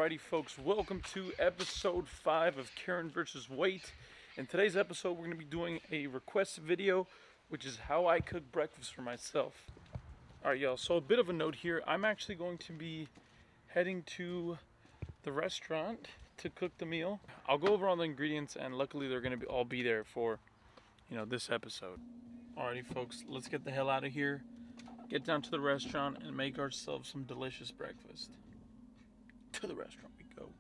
Alrighty folks, welcome to episode 5 of Kiran vs. Weight. In today's episode we're going to be doing a request video, which is how I cook breakfast for myself. Alright y'all, so a bit of a note here, I'm actually going to be heading to the restaurant to cook the meal. I'll go over all the ingredients and luckily they're going to all be there for, this episode. Alrighty folks, let's get the hell out of here, get down to the restaurant and make ourselves some delicious breakfast. To the restaurant we go.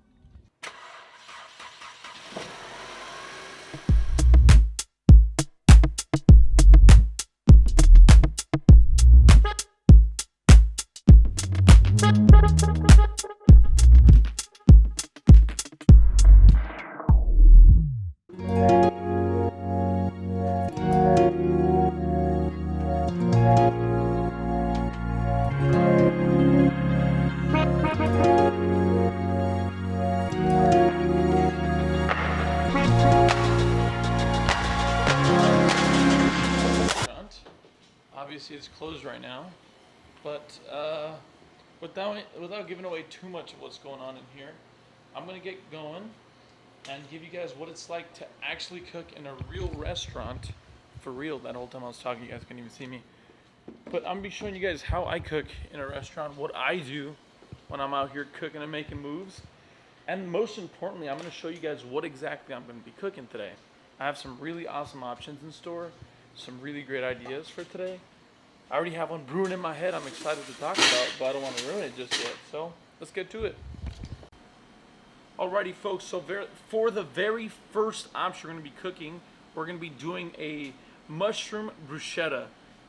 Obviously it's closed right now, but without giving away too much of what's going on in here, I'm going to get going and give you guys what it's like to actually cook in a real restaurant. For real, that whole time I was talking you guys couldn't even see me. But I'm going to be showing you guys how I cook in a restaurant, what I do when I'm out here cooking and making moves. And most importantly, I'm going to show you guys what exactly I'm going to be cooking today. I have some really awesome options in store, some really great ideas for today. I already have one brewing in my head I'm excited to talk about, but I don't want to ruin it just yet. So let's get to it. Alrighty folks, so for the very first option we're going to be cooking, we're going to be doing a mushroom bruschetta.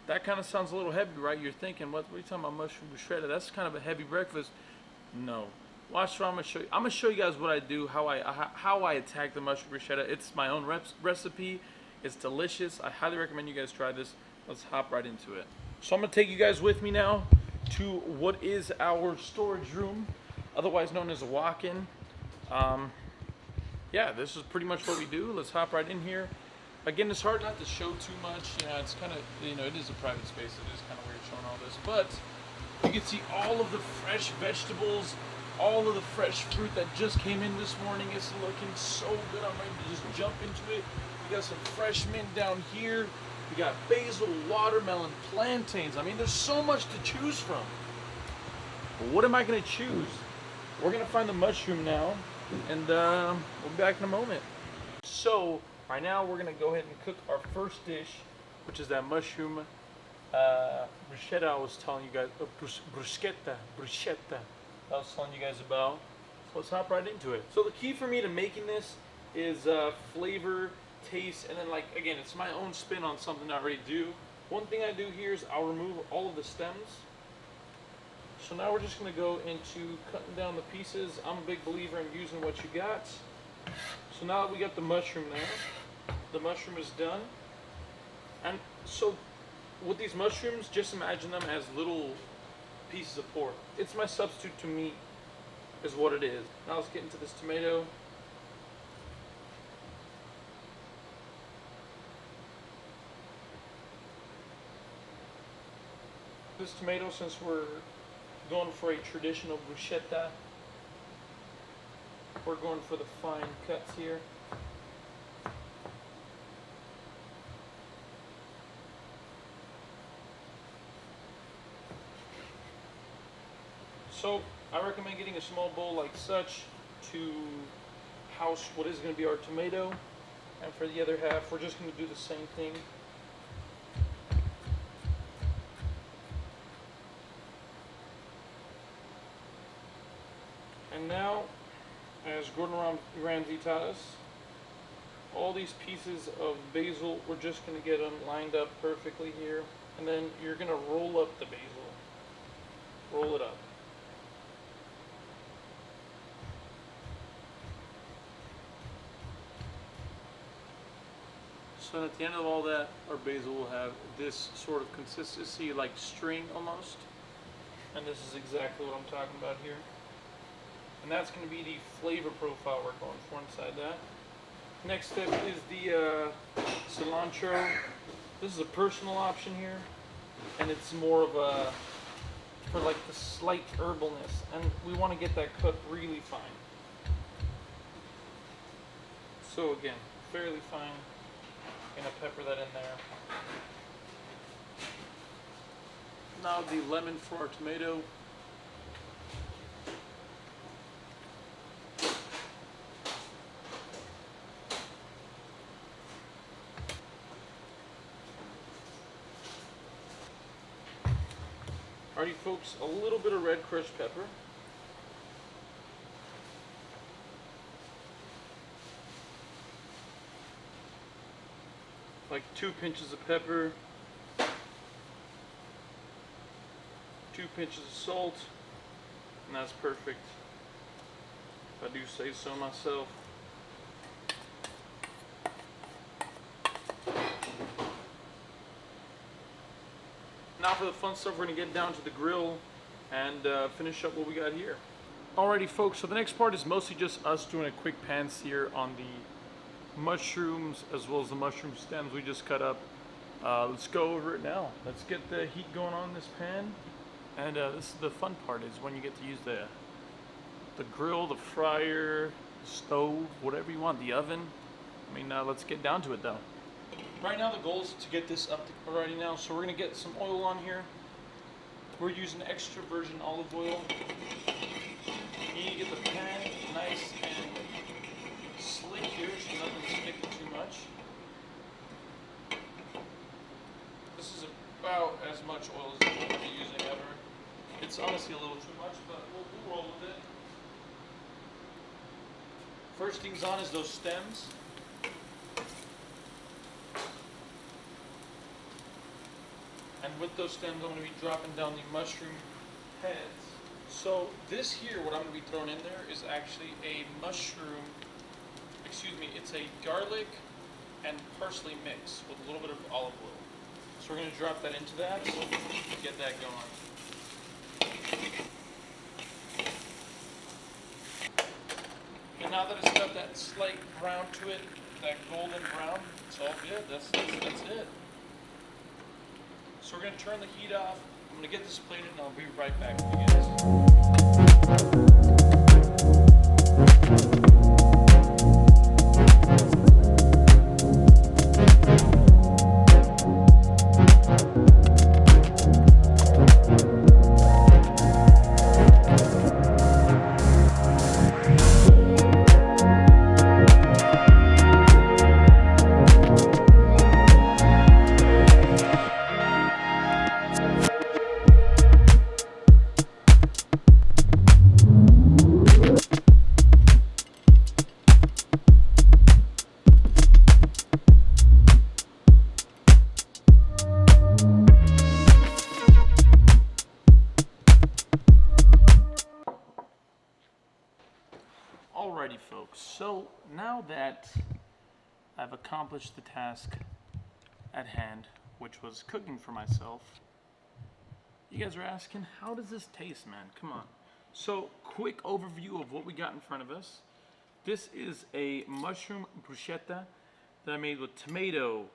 That kind of sounds a little heavy, right? You're thinking, what are you talking about, mushroom bruschetta? That's kind of a heavy breakfast. No. Watch what I'm going to show you. I'm going to show you guys what I do, how I attack the mushroom bruschetta. It's my own recipe. It's delicious. I highly recommend you guys try this. Let's hop right into it. So I'm going to take you guys with me now to what is our storage room, otherwise known as a walk-in. Yeah, this is pretty much what we do. Let's hop right in here. Again, it's hard not to show too much. It's kind of, it is a private space. It is kind of weird showing all this. But you can see all of the fresh vegetables, all of the fresh fruit that just came in this morning. It's looking so good. I'm ready to just jump into it. We got some fresh mint down here. We got basil, watermelon, plantains. I mean, there's so much to choose from. But what am I going to choose? We're going to find the mushroom now, and we'll be back in a moment. So, right now we're going to go ahead and cook our first dish, which is that mushroom bruschetta I was telling you guys, bruschetta I was telling you guys about. So let's hop right into it. So the key for me to making this is flavor, taste, and then again, it's my own spin on something I already do. One thing I do here is I'll remove all of the stems. So now we're just going to go into cutting down the pieces. I'm a big believer in using what you got. So now that we got the mushroom there, the mushroom is done. And so with these mushrooms, just imagine them as little pieces of pork. It's my substitute to meat, is what it is. Now let's get into this tomato. This tomato, since we're going for a traditional bruschetta, we're going for the fine cuts here. So I recommend getting a small bowl like such to house what is going to be our tomato, and for the other half we're just going to do the same thing. And now, as Gordon Ramsay taught us, all these pieces of basil, we're just going to get them lined up perfectly here. And then you're going to roll up the basil. Roll it up. So at the end of all that, our basil will have this sort of consistency, like string almost. And this is exactly what I'm talking about here. And that's going to be the flavor profile we're going for inside that. Next step is the cilantro. This is a personal option here, and it's more of a for like the slight herbalness, and we want to get that cooked really fine. So again, fairly fine. Gonna pepper that in there. Now the lemon for our tomato. Alrighty folks, a little bit of red crushed pepper. Like 2 pinches of pepper. 2 pinches of salt. And that's perfect, if I do say so myself. Now for the fun stuff, we're going to get down to the grill and finish up what we got here. Alrighty folks, so the next part is mostly just us doing a quick pan sear on the mushrooms as well as the mushroom stems we just cut up. Let's go over it now. Let's get the heat going on this pan. And this is the fun part, is when you get to use the grill, the fryer, the stove, whatever you want, the oven. I mean, let's get down to it though. Right now the goal is to get this up already now, so we're going to get some oil on here. We're using extra virgin olive oil. You need to get the pan nice and slick here so nothing's sticking too much. This is about as much oil as we'll be using ever. It's honestly a little too much, but we'll roll with it. First things on is those stems. And with those stems, I'm going to be dropping down the mushroom heads. So this here, what I'm going to be throwing in there is actually a mushroom, it's a garlic and parsley mix with a little bit of olive oil. So we're going to drop that into that, get that going. And now that it's got that slight brown to it, that golden brown, it's all good. That's it. So we're going to turn the heat off. I'm going to get this plated and I'll be right back with you guys. Alrighty folks, so now that I've accomplished the task at hand, which was cooking for myself, you guys are asking, how does this taste, man? Come on. So, quick overview of what we got in front of us. This is a mushroom bruschetta that I made with tomato.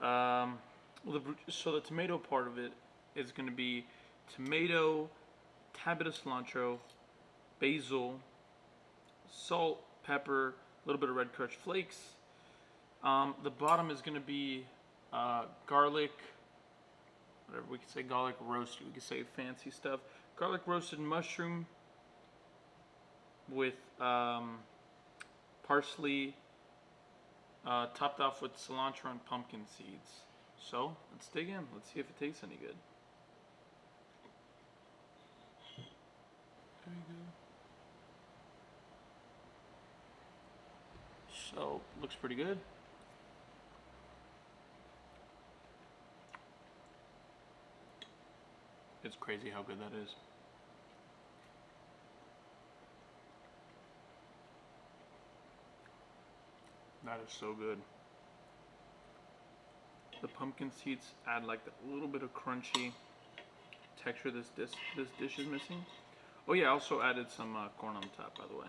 So the tomato part of it is going to be tomato, tad bit of cilantro, basil, salt, pepper, a little bit of red crushed flakes. The bottom is going to be garlic, whatever we could say, garlic roasted. We could say fancy stuff. Garlic roasted mushroom with parsley, topped off with cilantro and pumpkin seeds. So let's dig in. Let's see if it tastes any good. There you go. So, looks pretty good. It's crazy how good that is. That is so good. The pumpkin seeds add like a little bit of crunchy texture this dish is missing. Oh yeah, I also added some corn on top, by the way.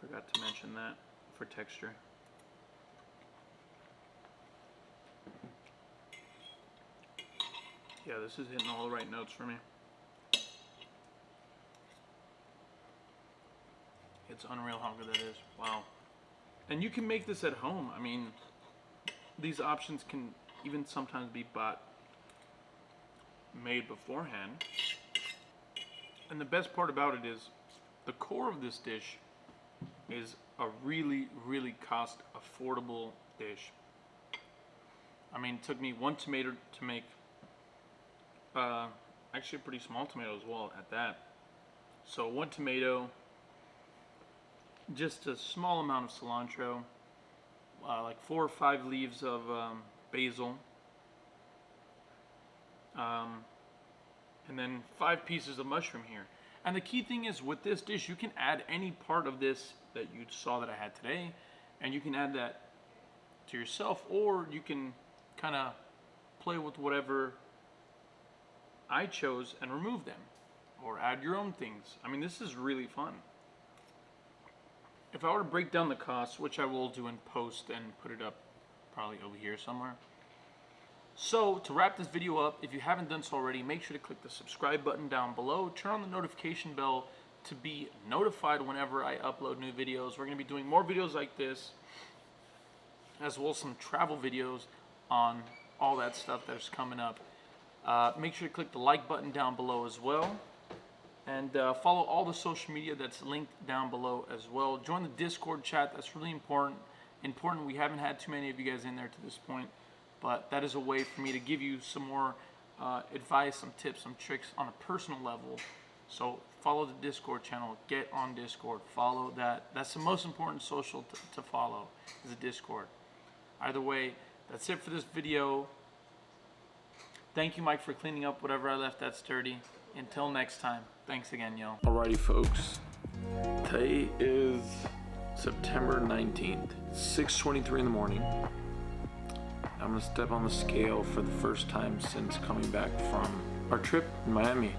Forgot to mention that for texture. Yeah, this is hitting all the right notes for me. It's unreal how good that is. Wow. And you can make this at home. I mean, these options can even sometimes be made beforehand. And the best part about it is the core of this dish is a really, really cost affordable dish. I mean, it took me 1 tomato to make, actually a pretty small tomato as well at that. So 1 tomato, just a small amount of cilantro, like 4 or 5 leaves of basil, and then 5 pieces of mushroom here. And the key thing is with this dish, you can add any part of this that you saw that I had today, and you can add that to yourself, or you can kind of play with whatever I chose and remove them, or add your own things. I mean, this is really fun. If I were to break down the costs, which I will do in post and put it up probably over here somewhere. So to wrap this video up, if you haven't done so already, make sure to click the subscribe button down below. Turn on the notification bell to be notified whenever I upload new videos. We're going to be doing more videos like this, as well as some travel videos on all that stuff that's coming up. Make sure to click the like button down below as well. And follow all the social media that's linked down below as well. Join the Discord chat. That's really important. We haven't had too many of you guys in there to this point, but that is a way for me to give you some more advice, some tips, some tricks on a personal level. So follow the Discord channel. Get on Discord. Follow that. That's the most important social to follow, is the Discord. Either way, that's it for this video. Thank you, Mike, for cleaning up whatever I left that's dirty. Until next time, thanks again, y'all. Alrighty, folks. Today is September 19th, 6:23 in the morning. I'm gonna step on the scale for the first time since coming back from our trip in Miami.